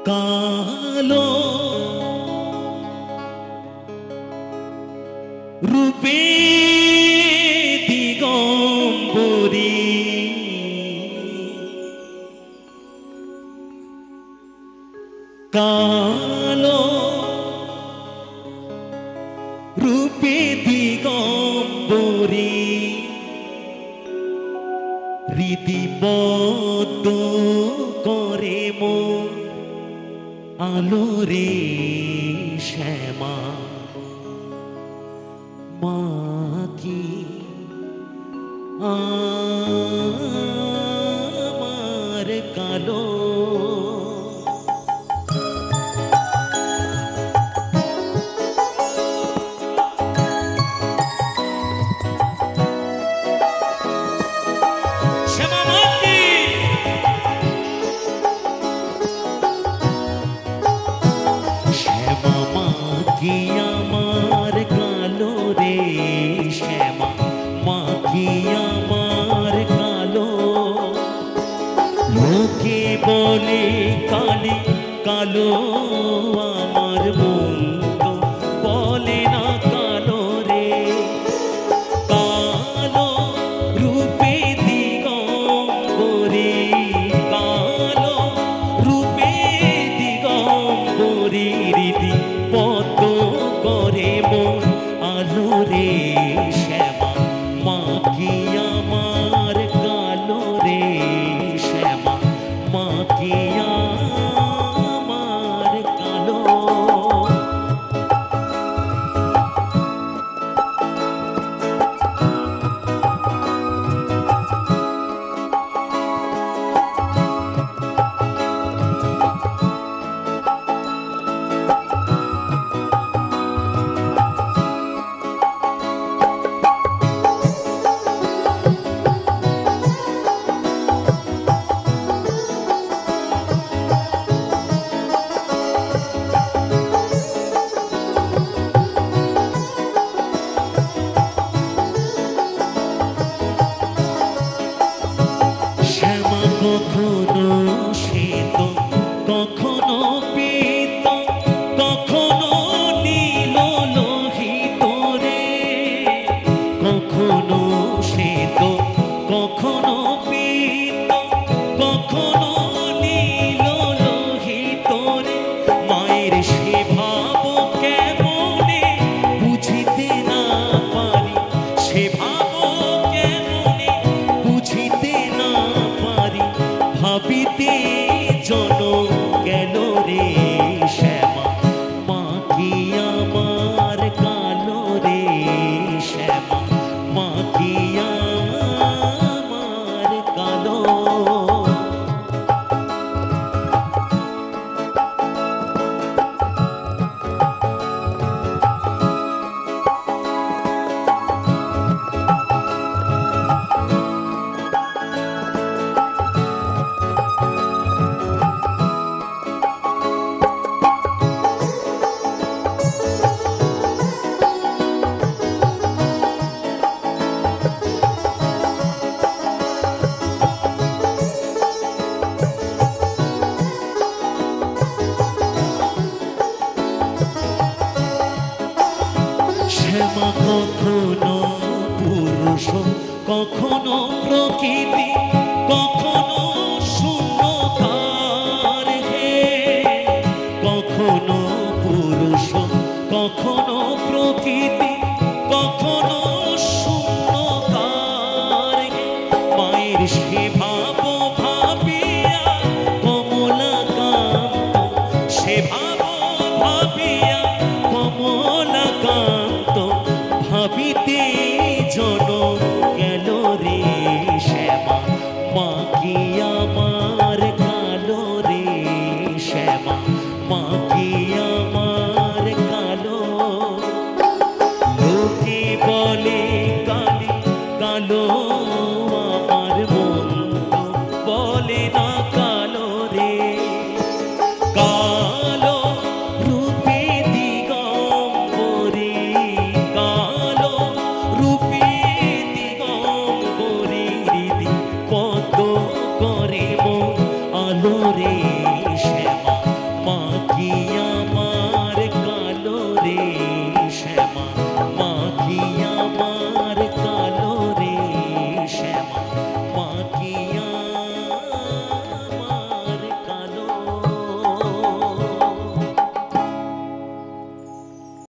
কালো রূপে দিগম্বরী কালো রূপে দিগম্বরী হৃদিবদ্ধ করে মন আলোরে শ্যামা মা কি আমার কালো কি আমার কালো রে শ্যামা মা কি আমার কালো লোকে বলে কালি কালো আমার মন্দ বলে না কালো রে কালো রূপে দিগম্বরী কালো রূপে দিগম্বরী রীতি পদ্ম করে মন আলো রে শ্যামা মা কি আমার কালো রে শ্যামা মা কি আমার কালো কখনো শ্বেত কখনো পীত কখনো নীল লোহিত রে কখনো শ্বেত কখনো পীত কখনো নীল লোহিত রে মায়ের সে ভাব কেমনে বুঝিতে না পারি সে ভাব কেমনে বুঝিতে না পারি ভাবিতে জন গেল রে শ্যামা মা কি আমার কালো রে শ্যামা মা কি আমার কালো শ্যামা কখনো পুরুষ কখনো প্রকৃতি কখনো শূন্যকার হে কখনো পুরুষ কখনো প্রকৃতি কখনো শূন্যকার হে মায়ের সে ভাব ভাবিয়া কমলাকান্ত সে ভাব ভাবিয়া কমলাকান্ত ভাবিতে জন গেল রে শ্যামা মা কি আমার কালো রে শ্যামা মা কি